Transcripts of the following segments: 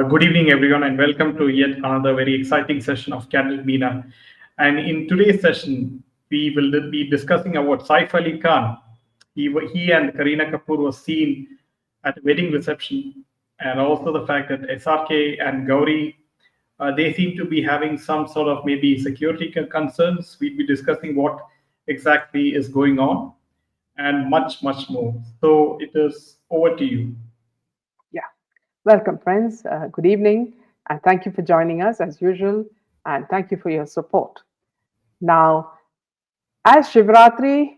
Good evening, everyone, and welcome to yet another very exciting session of Candid Meena. And in today's session, we will be discussing about Saif Ali Khan. He and Kareena Kapoor were seen at a wedding reception, and also the fact that SRK and Gauri, they seem to be having some sort of maybe security concerns. We'll be discussing what exactly is going on and much, much more. So it is over to you. Yeah, welcome, friends. Good evening, and thank you for joining us as usual, and thank you for your support. Now, as Shivratri,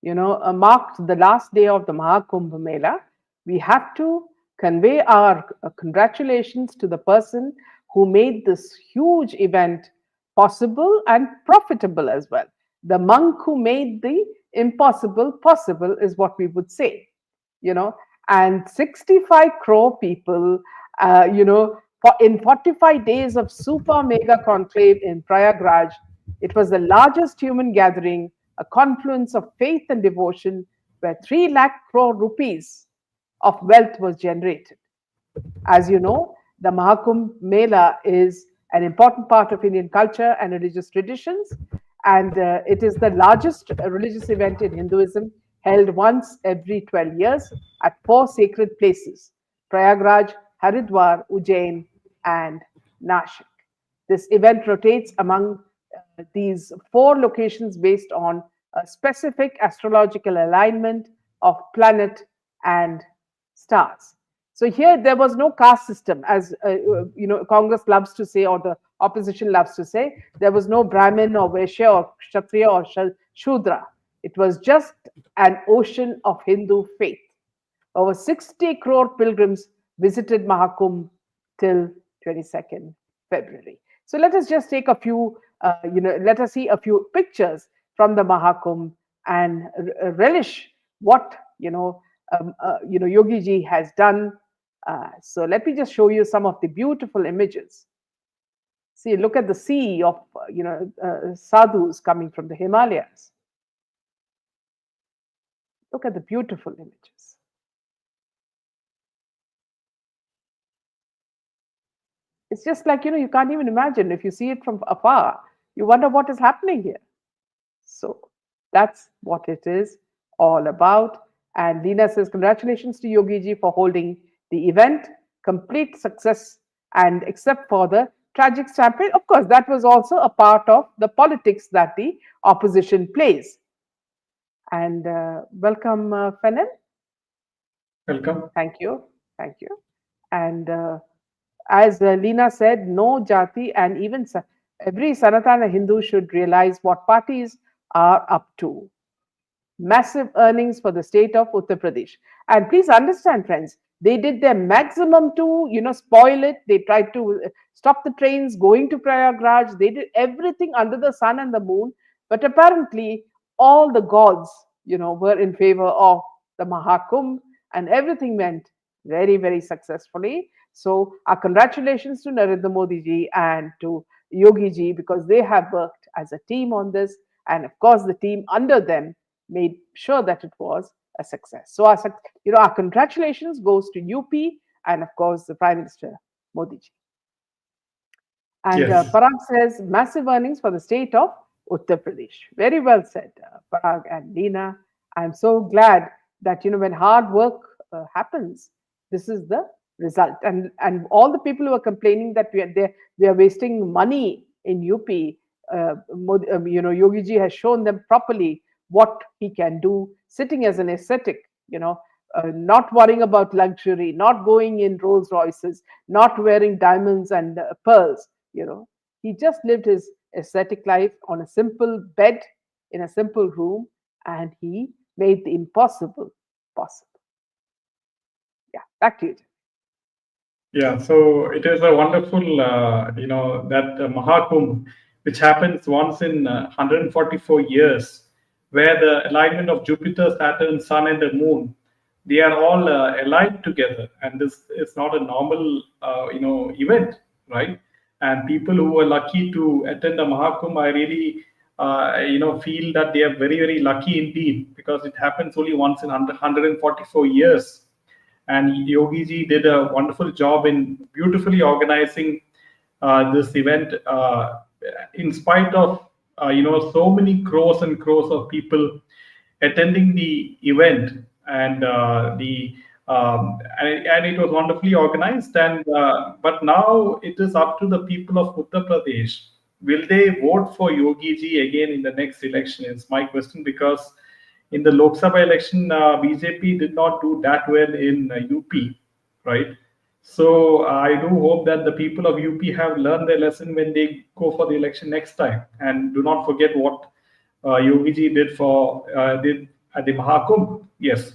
marked the last day of the Mahakumbh Mela, we have to convey our congratulations to the person who made this huge event possible and profitable as well. The monk who made the impossible possible is what we would say, you know, and 65 crore people, in 45 days of super mega conclave in Prayagraj. It was the largest human gathering, a confluence of faith and devotion, where 3 lakh crore rupees of wealth was generated. As you know, the Mahakumbh Mela is an important part of Indian culture and religious traditions, and it is the largest religious event in Hinduism, held once every 12 years at 4 sacred places: Prayagraj, Haridwar, Ujjain, and Nashik. This event rotates among these 4 locations based on a specific astrological alignment of planet and stars. So here there was no caste system, as Congress loves to say, or the opposition loves to say. There was no Brahmin or Vaishya or Kshatriya or Shudra. It was just an ocean of Hindu faith. Over 60 crore pilgrims visited Mahakumbh till 22nd February. So let us just take a few, let us see a few pictures from the Mahakumbh and relish what Yogi ji has done. So let me just show you some of the beautiful images. See, look at the sea of sadhus coming from the Himalayas. Look at the beautiful images. It's just like, you can't even imagine. If you see it from afar, you wonder what is happening here. So that's what it is all about. And Leena says, congratulations to Yogi ji for holding the event. Complete success. And except for the tragic stampede, of course, that was also a part of the politics that the opposition plays. And welcome, Fenel. Welcome. Thank you. Thank you. And as Leena said, no jati, and even every Sanatana Hindu should realize what parties are up to. Massive earnings for the state of Uttar Pradesh. And please understand, friends, they did their maximum to, spoil it. They tried to stop the trains going to Prayagraj. They did everything under the sun and the moon. But apparently, all the gods, were in favor of the Mahakumbh, and everything went very, very successfully. So our congratulations to Narendra Modi ji and to Yogi ji, because they have worked as a team on this. And of course, the team under them made sure that it was a success. So our congratulations goes to UP and of course the Prime Minister Modi ji. And Yes. Parag says massive earnings for the state of Uttar Pradesh. Very well said, Parag and Leena. I'm so glad that when hard work happens, this is the result. And all the people who are complaining that we are wasting money in UP, Yogi ji has shown them properly what he can do, sitting as an ascetic, not worrying about luxury, not going in Rolls Royces, not wearing diamonds and pearls. He just lived his ascetic life on a simple bed in a simple room, and he made the impossible possible. Yeah, back to you. Yeah, so it is a wonderful, that Mahakumbh, which happens once in 144 years, where the alignment of Jupiter, Saturn, Sun, and the Moon, they are all aligned together, and this is not a normal, event, right? And people who are lucky to attend the Mahakumbh, I really, feel that they are very, very lucky indeed, because it happens only once in 144 years. and Yogi ji did a wonderful job in beautifully organizing this event, in spite of so many crores and crores of people attending the event, and and it was wonderfully organized. And but now it is up to the people of Uttar Pradesh. Will they vote for Yogi ji again in the next election? Is my question, because in the Lok Sabha election, BJP did not do that well in UP, right? So I do hope that the people of UP have learned their lesson when they go for the election next time, and do not forget what Yogi ji did at the Mahakumbh. Yes.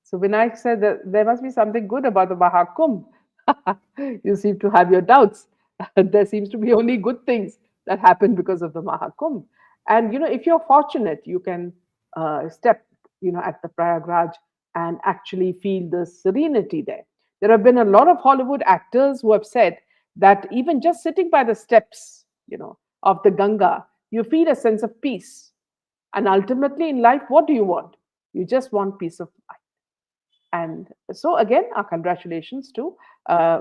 So Vinayak said that there must be something good about the Mahakumbh. You seem to have your doubts. There seems to be only good things that happen because of the Mahakumbh. And if you're fortunate, you can step, at the Prayagraj and actually feel the serenity there. There have been a lot of Hollywood actors who have said that even just sitting by the steps, of the Ganga, you feel a sense of peace. And ultimately in life, what do you want? You just want peace of mind. And so again, our congratulations to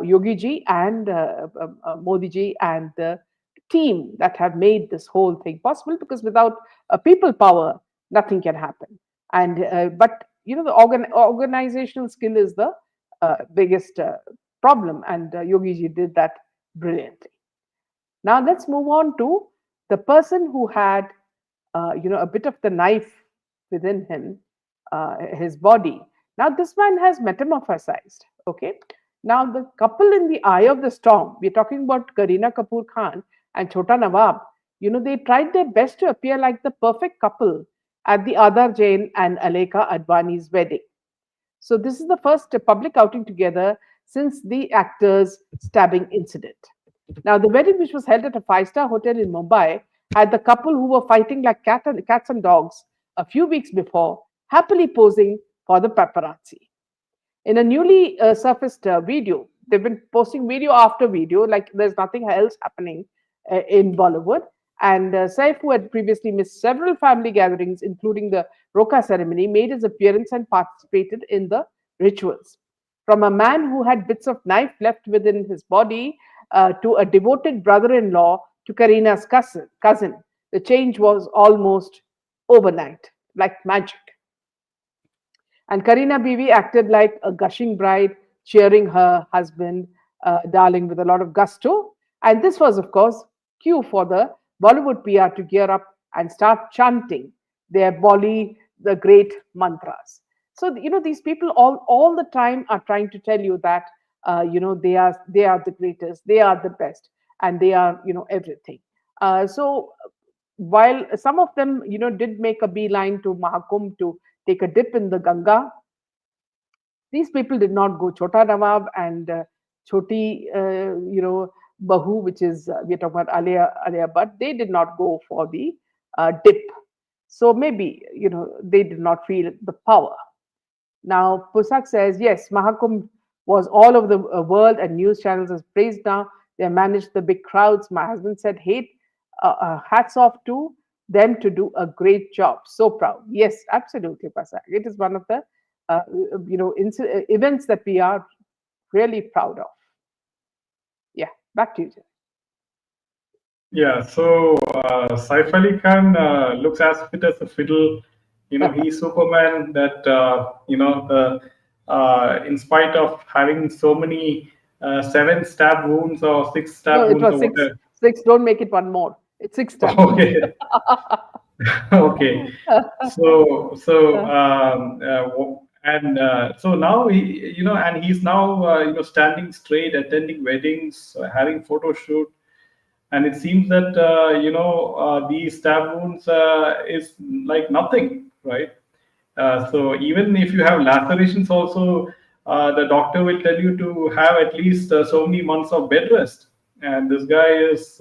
Yogi ji and Modi ji and the team that have made this whole thing possible. Because without people power, nothing can happen. And but the organizational skill is the biggest problem, and Yogi ji did that brilliantly. Now let's move on to the person who had a bit of the knife within him, his body. Now, this man has metamorphosized. Okay. Now, the couple in the eye of the storm, we're talking about Kareena Kapoor Khan and Chota Nawab, they tried their best to appear like the perfect couple at the Adar Jain and Aleka Advani's wedding. So, this is the first public outing together since the actor's stabbing incident. Now, the wedding, which was held at a five-star hotel in Mumbai, had the couple who were fighting like cats and dogs a few weeks before, happily posing for the paparazzi. In a newly surfaced video, they've been posting video after video, like there's nothing else happening in Bollywood. And Saif, who had previously missed several family gatherings, including the Roka ceremony, made his appearance and participated in the rituals. From a man who had bits of knife left within his body to a devoted brother-in-law to Kareena's cousin, the change was almost overnight, like magic. And Kareena Bibi acted like a gushing bride, cheering her husband, darling, with a lot of gusto. And this was, of course, cue for the Bollywood PR to gear up and start chanting their the great mantras. So, these people all the time are trying to tell you that, they are the greatest, they are the best, and they are, everything. So while some of them, did make a beeline to Mahakumbh to take a dip in the Ganga, these people did not go. Chota Nawab and Choti, Bahu, which is, we're talking about Alia Bhatt, they did not go for the dip. So maybe, they did not feel the power. Now, Pusak says, yes, Mahakumbh was all over the world and news channels has praised now. They managed the big crowds. My husband said, hats off to them to do a great job. So proud. Yes, absolutely, Pusak. It is one of the, events that we are really proud of. Yeah, back to you, Jay. Yeah, so Saif Ali Khan looks as fit as a fiddle. He's Superman. That in spite of having so many 7 stab wounds or 6 stab wounds, it was or six. whatever. 6. Don't make it one more. It's 6 times. Okay. Okay. So now and he's now standing straight, attending weddings, having photo shoot. And it seems that these stab wounds is like nothing, right? So even if you have lacerations, also the doctor will tell you to have at least so many months of bed rest. And this guy is,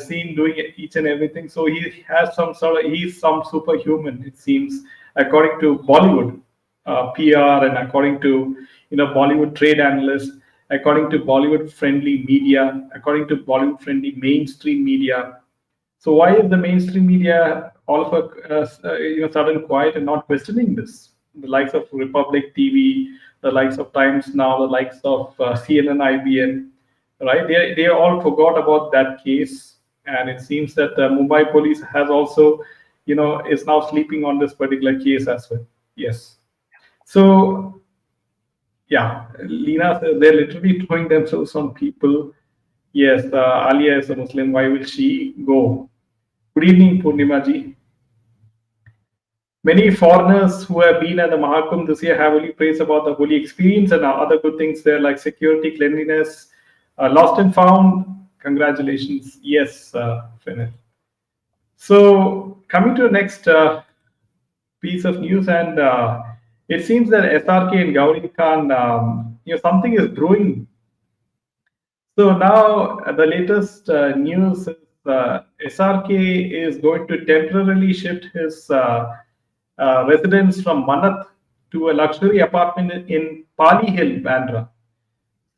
seen doing each and everything. So he has he's some superhuman, it seems, according to Bollywood PR, and according to Bollywood trade analysts, according to Bollywood friendly media, according to Bollywood friendly mainstream media. So why is the mainstream media all of a sudden quiet and not questioning this? the likes of Republic TV, the likes of Times Now, the likes of CNN, IBN, right? They all forgot about that case, and it seems that Mumbai police has also, is now sleeping on this particular case as well. Yes. So yeah, Lena, they're literally throwing themselves on people. Yes, Alia is a Muslim. Why will she go? Good evening, Purnima ji. Many foreigners who have been at the Mahakumbh this year have only praised about the holy experience and other good things there like security, cleanliness, lost and found. Congratulations. Yes, Fenel. So coming to the next piece of news, and it seems that SRK and Gauri Khan, something is brewing. So now the latest news is SRK is going to temporarily shift his residence from Manath to a luxury apartment in Pali Hill, Bandra.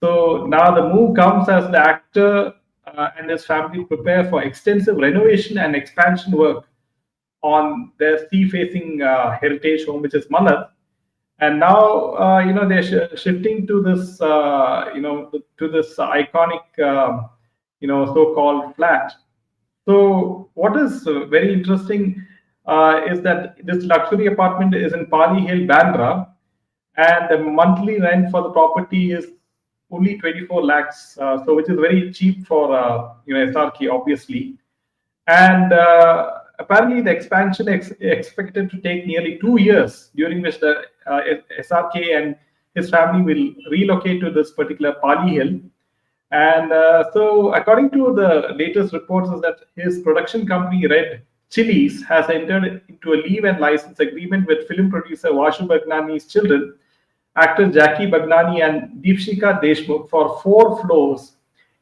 So now the move comes as the actor and his family prepare for extensive renovation and expansion work on their sea-facing heritage home, which is Manath. And now, they're shifting to this, to this iconic, so-called flat. So, what is very interesting is that this luxury apartment is in Pali Hill, Bandra, and the monthly rent for the property is only 24 lakhs, so which is very cheap for SRK, obviously. And apparently, the expansion expected to take nearly 2 years, during which the SRK and his family will relocate to this particular Pali Hill. And so, according to the latest reports, is that his production company Red Chilies has entered into a leave and license agreement with film producer Vashu Bagnani's children, actor Jackie Bagnani and Deepshika Deshmukh, for 4 floors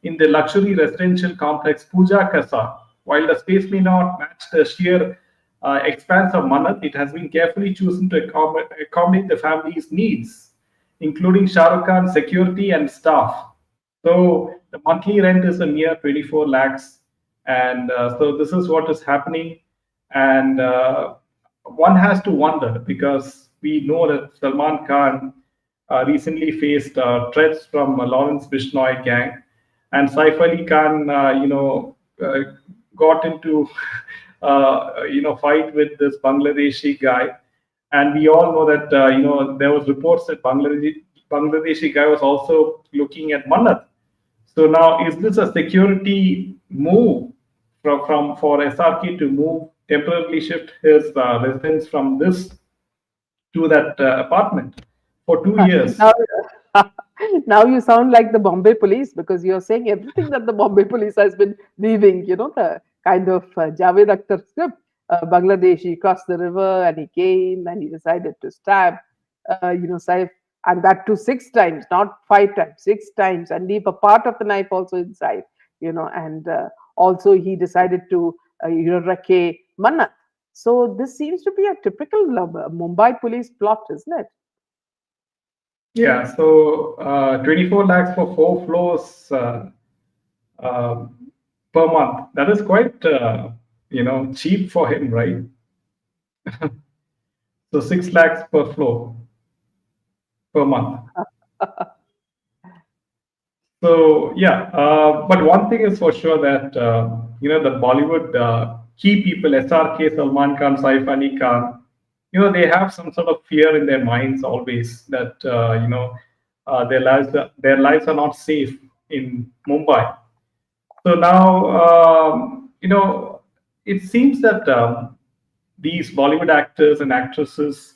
in the luxury residential complex Puja Kasa. While the space may not match the sheer expanse of Manath, it has been carefully chosen to accommodate the family's needs, including Shah Rukh Khan's security and staff. So the monthly rent is a mere 24 lakhs, and so this is what is happening. And one has to wonder, because we know that Salman Khan recently faced threats from Lawrence Bishnoi gang, and Saif Ali Khan, got into fight with this Bangladeshi guy, and we all know that there was reports that Bangladeshi guy was also looking at Manath. So now, is this a security move for SRK to move temporarily shift his residence from this to that apartment for 2 years? Now you sound like the Bombay police, because you're saying everything that the Bombay police has been leaving, the kind of Javed Akhtar script. Bangladeshi crossed the river and he came and he decided to stab, Saif, and that too 6 times, not 5 times, 6 times, and leave a part of the knife also inside, and also he decided to, wreck Manath. So this seems to be a typical Mumbai police plot, isn't it? Yeah, so 24 lakhs for 4 floors per month. That is quite, cheap for him, right? So 6 lakhs per floor per month. So yeah, but one thing is for sure that the Bollywood key people, SRK, Salman Khan, Saif Ali Khan, they have some sort of fear in their minds always that their lives are not safe in Mumbai. So now it seems that these Bollywood actors and actresses,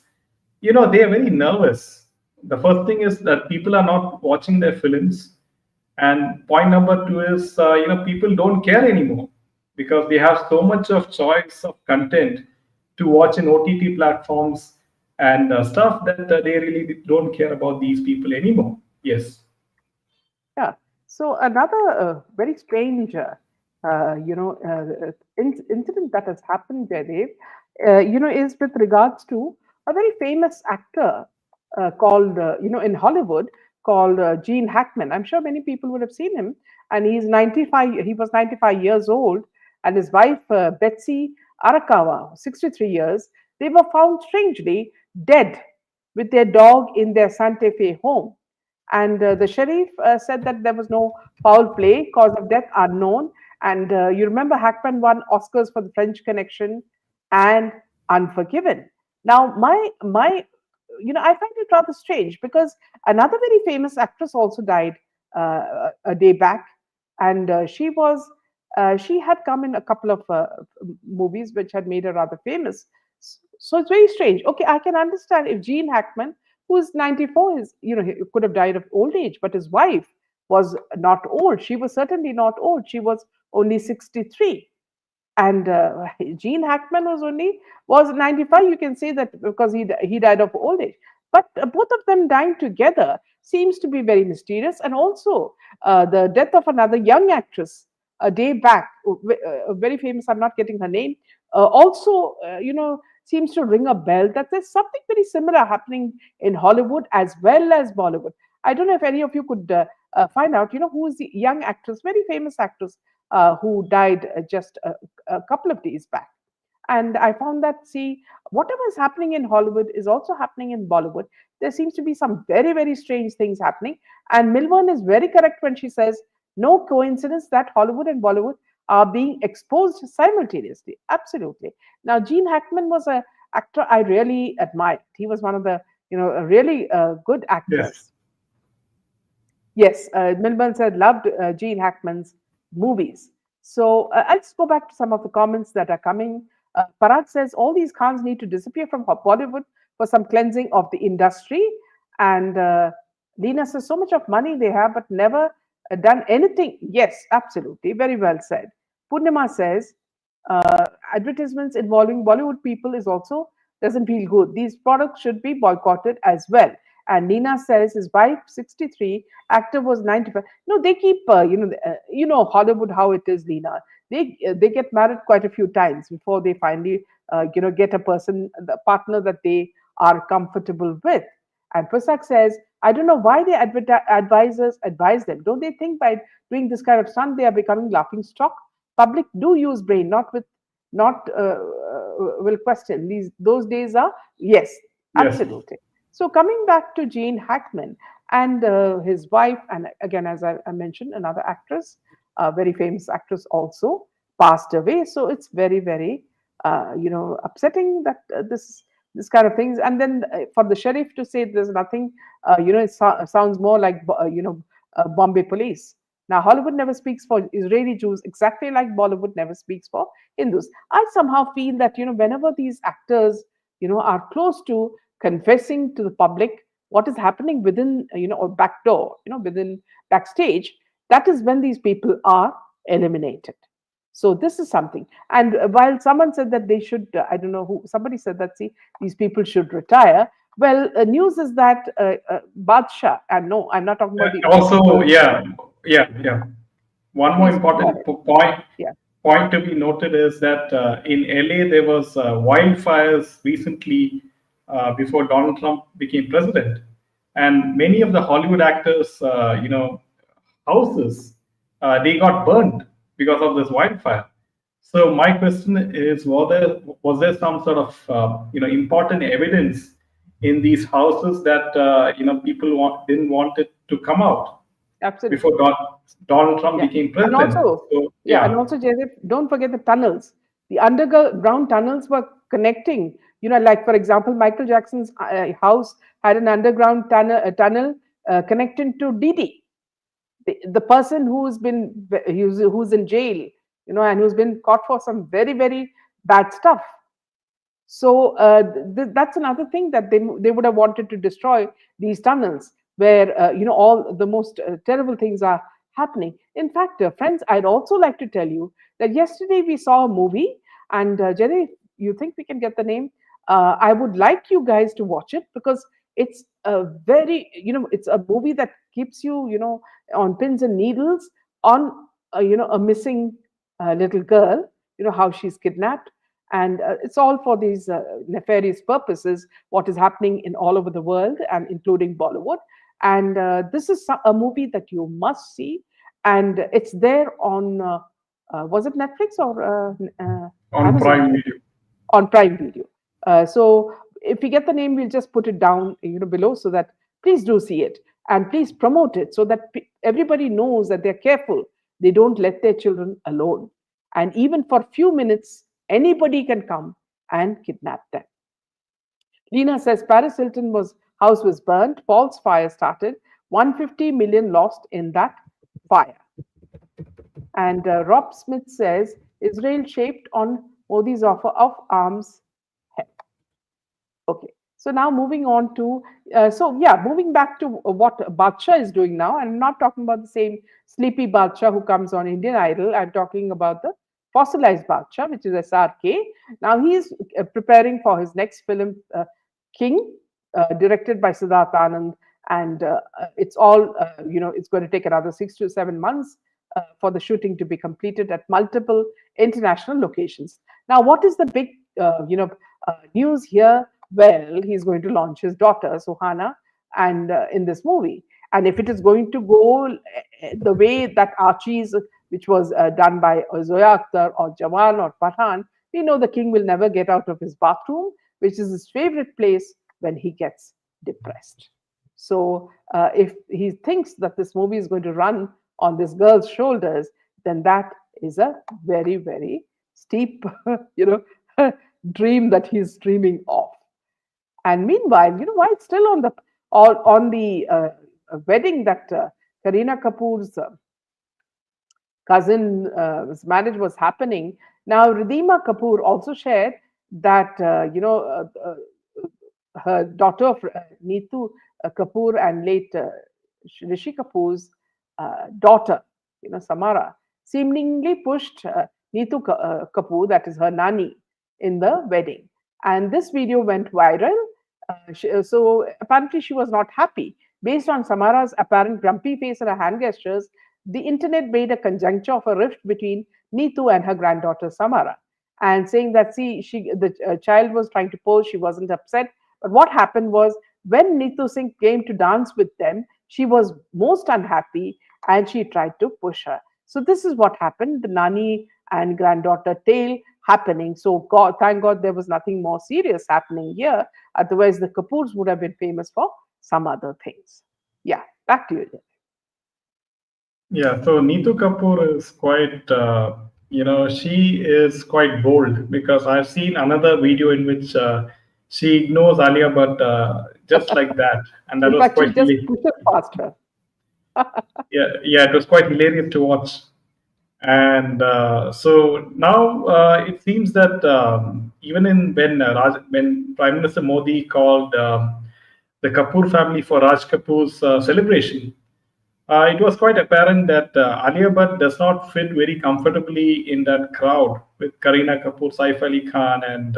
they are very nervous. The first thing is that people are not watching their films, and point number 2 is people don't care anymore, because they have so much of choice of content to watch in OTT platforms and stuff that they really don't care about these people anymore. Yes. Yeah. So another very strange, incident that has happened there, Dave, is with regards to a very famous actor called, in Hollywood, called Gene Hackman. I'm sure many people would have seen him, and he's 95. He was 95 years old, and his wife Betsy Arakawa, 63 years. They were found strangely dead with their dog in their Santa Fe home. And the sheriff said that there was no foul play, cause of death unknown. And you remember Hackman won Oscars for The French Connection and Unforgiven. Now, I find it rather strange because another very famous actress also died a day back, and she had come in a couple of movies which had made her rather famous. So it's very strange. Okay, I can understand if Gene Hackman, who is 94, he could have died of old age, but his wife was not old. She was certainly not old. She was only 63, and Gene Hackman was 95. You can say that because he died of old age, but both of them dying together seems to be very mysterious. And also the death of another young actress a day back, very famous. I'm not getting her name. Also, seems to ring a bell that there's something very similar happening in Hollywood as well as Bollywood. I don't know if any of you could find out, who is the young actress, very famous actress, who died just a couple of days back. And I found that, see, whatever is happening in Hollywood is also happening in Bollywood. There seems to be some very, very strange things happening. And Milburn is very correct when she says, no coincidence that Hollywood and Bollywood are being exposed simultaneously. Absolutely. Now, Gene Hackman was an actor I really admired. He was one of the, a really good Yes. actors. Yes, Milburn said loved Gene Hackman's movies. So let's go back to some of the comments that are coming. Parag says all these Khans need to disappear from Bollywood for some cleansing of the industry. And Lena says so much of money they have, but never done anything. Yes, absolutely. Very well said. Purnima says advertisements involving Bollywood people is also doesn't feel good. These products should be boycotted as well. And Nina says his wife, 63, actor was 95. No, they keep, Hollywood how it is, Lina. They get married quite a few times before they finally, get a the partner that they are comfortable with. And Prasak says, I don't know why the advisors advise them. Don't they think by doing this kind of stunt they are becoming laughing stock? Public do use brain, not will question. Those days are yes, Yes. absolutely. So coming back to Gene Hackman and his wife, and again, as I mentioned, another actress, a very famous actress, also passed away. So it's very, very, upsetting that this kind of things. And then for the sheriff to say there's nothing, sounds more like Bombay police. Now Hollywood never speaks for Israeli Jews exactly like Bollywood never speaks for Hindus. I somehow feel that whenever these actors are close to confessing to the public what is happening within or back door within backstage, that is when these people are eliminated. So this is something. And while someone said that they should, I don't know who, somebody said that, see, these people should retire. Well, news is that Badshah, and no, I'm not talking about the Also, yeah. One more please go important ahead. point Yeah, point to be noted is that in LA there was wildfires recently before Donald Trump became president, and many of the Hollywood actors, houses, they got burned because of this wildfire. So my question is, was there some sort of important evidence in these houses that people didn't want it to come out before absolutely. Donald Trump Yeah. became And president? also, So yeah, and yeah, also, Joseph, don't forget the tunnels. The underground tunnels were connecting. Like for example, Michael Jackson's house had an underground tunnel connecting to Didi, the person who's in jail, and who's been caught for some very, very bad stuff. So that's another thing that they would have wanted to destroy these tunnels where all the most terrible things are happening. In fact, friends, I'd also like to tell you that yesterday we saw a movie, and Jerry, you think we can get the name? I would like you guys to watch it because it's a very it's a movie that keeps you on pins and needles on a missing little girl, how she's kidnapped, and it's all for these nefarious purposes, what is happening in all over the world and including Bollywood. And this is a movie that you must see, and it's there on was it Netflix or on Amazon Prime Prime? Video. On Prime Video. So if we get the name, we'll just put it down, below, so that please do see it and please promote it, so that everybody knows that they're careful. They don't let their children alone. And even for few minutes, anybody can come and kidnap them. Lena says Paris Hilton house was burnt, false fire started, 150 million lost in that fire. And Rob Smith says Israel shaped on Modi's offer of arms help. Okay, so now moving on to, moving back to what Badshah is doing now. And I'm not talking about the same sleepy Badshah who comes on Indian Idol. I'm talking about the fossilized Badshah, which is SRK. Now he's preparing for his next film, King, directed by Siddharth Anand. And it's all, it's going to take another 6 to 7 months for the shooting to be completed at multiple international locations. Now, what is the big, news here? Well, he's going to launch his daughter, Suhana, and in this movie. And if it is going to go the way that Archie's, which was done by Zoya Akhtar or Jawan or Pathan, we know the king will never get out of his bathroom, which is his favorite place when he gets depressed. So if he thinks that this movie is going to run on this girl's shoulders, then that is a very, very steep, dream that he's dreaming of. And meanwhile, while it's still on the wedding that Kareena Kapoor's cousin's marriage was happening, now Ridhima Kapoor also shared that her daughter of Neetu Kapoor and late Rishi Kapoor's daughter, Samara, seemingly pushed Neetu Kapoor, that is her nani, in the wedding. And this video went viral. So apparently she was not happy. Based on Samara's apparent grumpy face and her hand gestures, the internet made a conjuncture of a rift between Neetu and her granddaughter Samara, and saying that the child was trying to pose, she wasn't upset. But what happened was, when Neetu Singh came to dance with them, she was most unhappy and she tried to push her. So this is what happened, the nani and granddaughter tale happening. So thank God there was nothing more serious happening here. Otherwise, the Kapoors would have been famous for some other things. Yeah, back to you. Yeah, so Neetu Kapoor is quite, she is quite bold, because I've seen another video in which she ignores Alia Bhatt just like that, and that In was fact, quite she just pushes past her. yeah, it was quite hilarious to watch. And so now it seems that even when Prime Minister Modi called the Kapoor family for Raj Kapoor's celebration, it was quite apparent that Alia Bhatt does not fit very comfortably in that crowd with Kareena Kapoor, Saif Ali Khan, and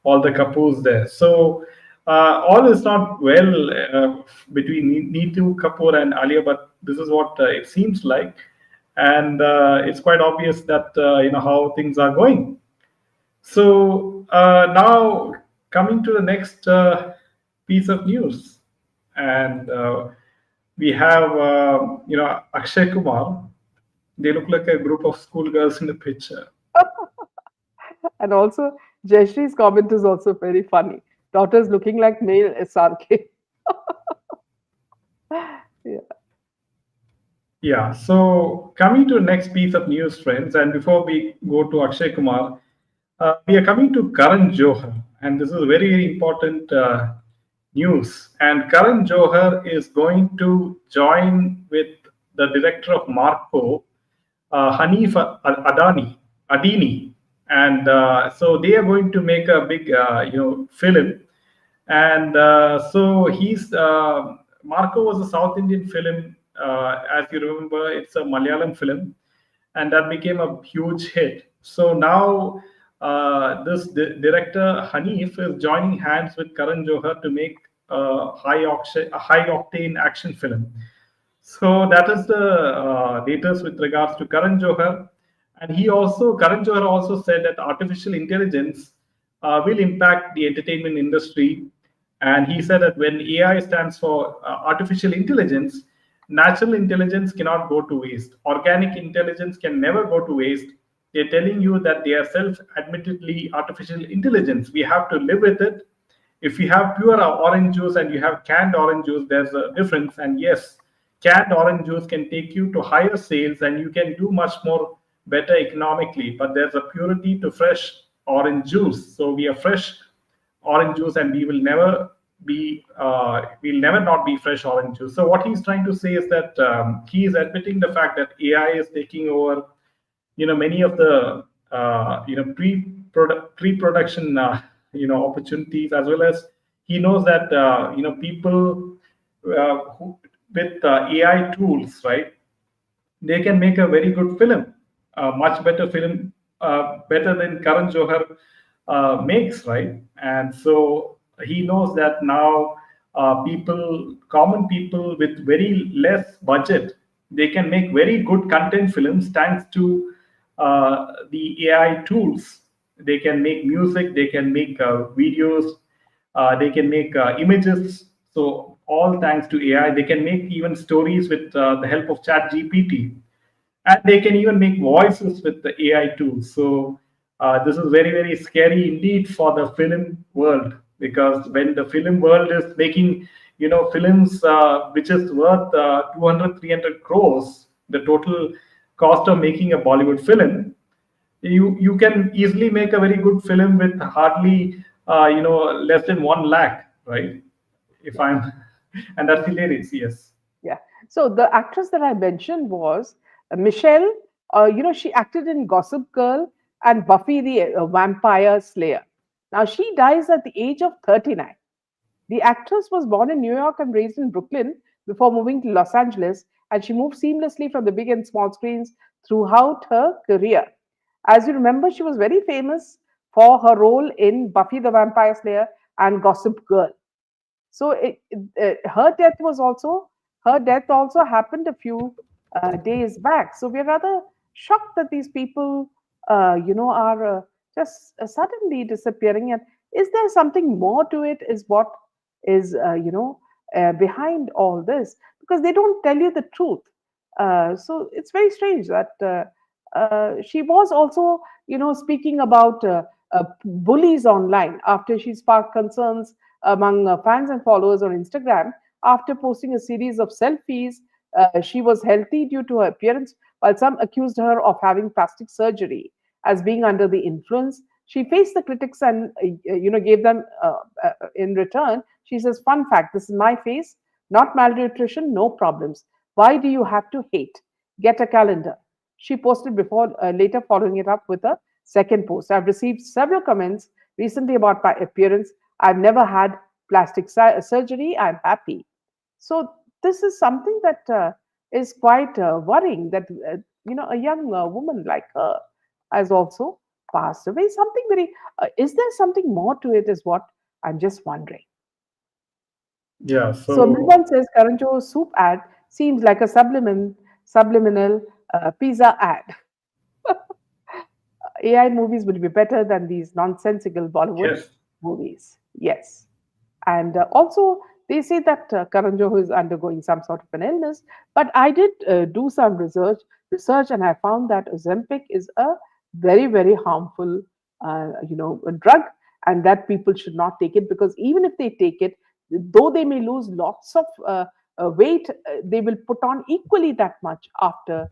all the Kapoors there. So all is not well between Neetu Kapoor and Alia Bhatt. This is what it seems like, and it's quite obvious that how things are going. So now coming to the next piece of news, and we have Akshay Kumar. They look like a group of schoolgirls in the picture. And also, Jayashree's comment is also very funny. Daughters looking like male SRK. Yeah. Yeah. So coming to the next piece of news, friends, and before we go to Akshay Kumar, we are coming to Karan Johar, and this is very, very important news. And Karan Johar is going to join with the director of Marco, Hanif Adini, and so they are going to make a big, film. And so Marco was a South Indian film. As you remember, it's a Malayalam film, and that became a huge hit. So now this director Hanif is joining hands with Karan Johar to make a high octane action film. So that is the latest with regards to Karan Johar. And Karan Johar also said that artificial intelligence will impact the entertainment industry. And he said that when AI stands for artificial intelligence, natural intelligence cannot go to waste. Organic intelligence can never go to waste. They're telling you that they are self-admittedly artificial intelligence. We have to live with it. If you have pure orange juice and you have canned orange juice, there's a difference. And yes, canned orange juice can take you to higher sales and you can do much more better economically. But there's a purity to fresh orange juice. So we are fresh orange juice and we will never be we'll never not be fresh orange juice. So what he's trying to say is that he is admitting the fact that AI is taking over many of the pre-production opportunities, as well as he knows that people with AI tools, right, they can make a very good film, a much better film, better than Karan Johar makes, right? And so he knows that now common people with very less budget, they can make very good content films thanks to the AI tools. They can make music, they can make videos, they can make images. So all thanks to AI, they can make even stories with the help of Chat GPT, and they can even make voices with the AI tools. So this is very, very scary indeed for the film world, because when the film world is making films which is worth 200 300 crores, the total cost of making a Bollywood film, you can easily make a very good film with hardly less than 1 lakh, right? If I'm And that's hilarious. Yes. Yeah. So the actress that I mentioned was Michelle. She acted in Gossip Girl and Buffy the Vampire Slayer. Now she dies at the age of 39. The actress was born in New York and raised in Brooklyn before moving to Los Angeles, and she moved seamlessly from the big and small screens throughout her career. As you remember, she was very famous for her role in Buffy the Vampire Slayer and Gossip Girl. So her death also happened a few days back. So we're rather shocked that these people, are just suddenly disappearing. And is there something more to it? Is what is behind all this? Because they don't tell you the truth. So it's very strange that she was also, speaking about bullies online after she sparked concerns among fans and followers on Instagram after posting a series of selfies. She was healthy due to her appearance, while some accused her of having plastic surgery as being under the influence. She faced the critics and gave them in return. She says, "Fun fact: this is my face, not malnutrition, no problems. Why do you have to hate? Get a calendar." She posted before later following it up with a second post. "I've received several comments recently about my appearance. I've never had plastic surgery. I'm happy." So this is something that is quite worrying. That a young woman like her has also passed away. Something very. Is there something more to it? Is what I'm just wondering. Yeah. So So Milvan says Karan Johar's soup ad seems like a subliminal pizza ad. AI movies would be better than these nonsensical Bollywood yes. movies. Yes. And also, they say that Karan Johar is undergoing some sort of an illness. But I did do some research, and I found that Ozempic is a very, very harmful, drug, and that people should not take it, because even if they take it, though they may lose lots of weight, they will put on equally that much after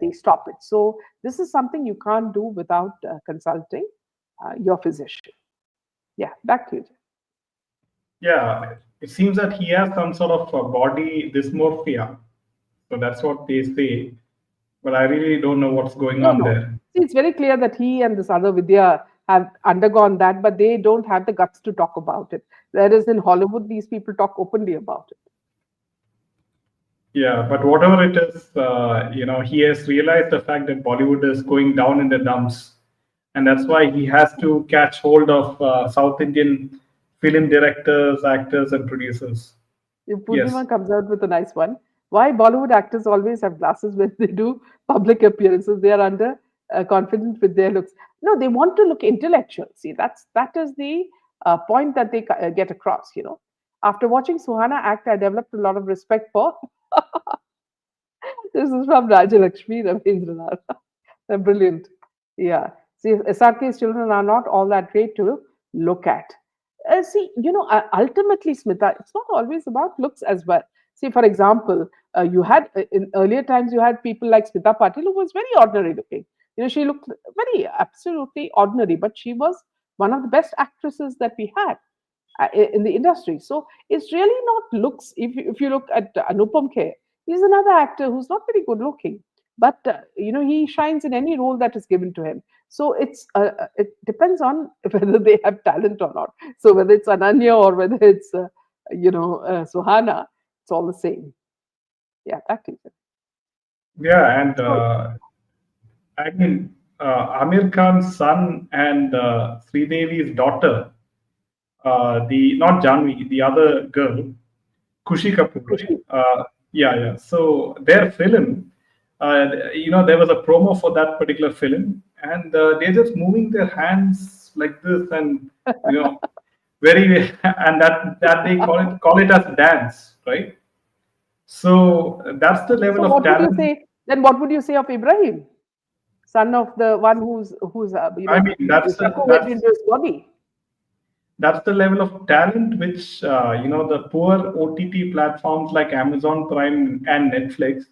they stop it. So this is something you can't do without consulting your physician. Yeah, back to you. Yeah. It seems that he has some sort of body dysmorphia. So that's what they say. But I really don't know what's going No, on no. there. See, it's very clear that he and this other Vidya have undergone that, but they don't have the guts to talk about it. Whereas in Hollywood, these people talk openly about it. Yeah, but whatever it is, he has realized the fact that Bollywood is going down in the dumps, and that's why he has to catch hold of South Indian film directors, actors, and producers. If Yes. Purnima comes out with a nice one, why Bollywood actors always have glasses when they do public appearances? They are under confident with their looks. No, they want to look intellectual. See, that is the point that they get across. After watching Suhana act, I developed a lot of respect for. This is from Rajalakshmi Ravindranath. They're brilliant. Yeah. See, SRK's children are not all that great to look at. Whereas, see, ultimately, Smita, it's not always about looks as well. See, for example, you had in earlier times, you had people like Smita Patil, who was very ordinary looking. She looked very absolutely ordinary, but she was one of the best actresses that we had in the industry. So it's really not looks. If you look at Anupam Kher, he's another actor who's not very good looking, but he shines in any role that is given to him. So it depends on whether they have talent or not. So whether it's Ananya or whether it's Suhana, it's all the same. Yeah, that is it. Yeah, and So, I mean, Amir Khan's son and Sridevi's daughter, the not Janvi, the other girl, Kushi Kapoor, right? Kushi. Yeah, yeah. So their film, there was a promo for that particular film, and they're just moving their hands like this, and you know, very, and that they call it as dance, right? So that's the level So of what would you talent. say? Then what would you say of Ibrahim, son of the one who's I mean, circulated into his body? that's the level of talent which the poor OTT platforms like Amazon Prime and Netflix,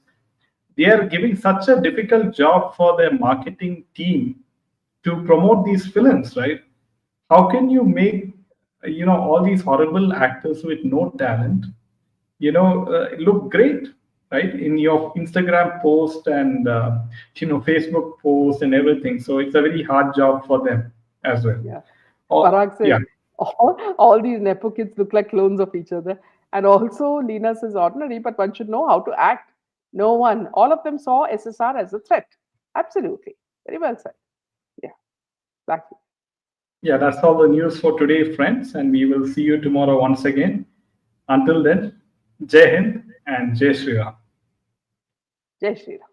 they are giving such a difficult job for their marketing team to promote these films, right? How can you make all these horrible actors with no talent look great, right, in your Instagram post and Facebook post and everything? So it's a very hard job for them as well. Yeah. Oh, Parag yeah. says, all these Nepo kids look like clones of each other. And also, Lena says, ordinary, but one should know how to act. No one. All of them saw SSR as a threat. Absolutely. Very well said. Yeah, exactly. Yeah, that's all the news for today, friends, and we will see you tomorrow once again. Until then, Jai Hind and Jai Shri Ram. Jai Shri Ram.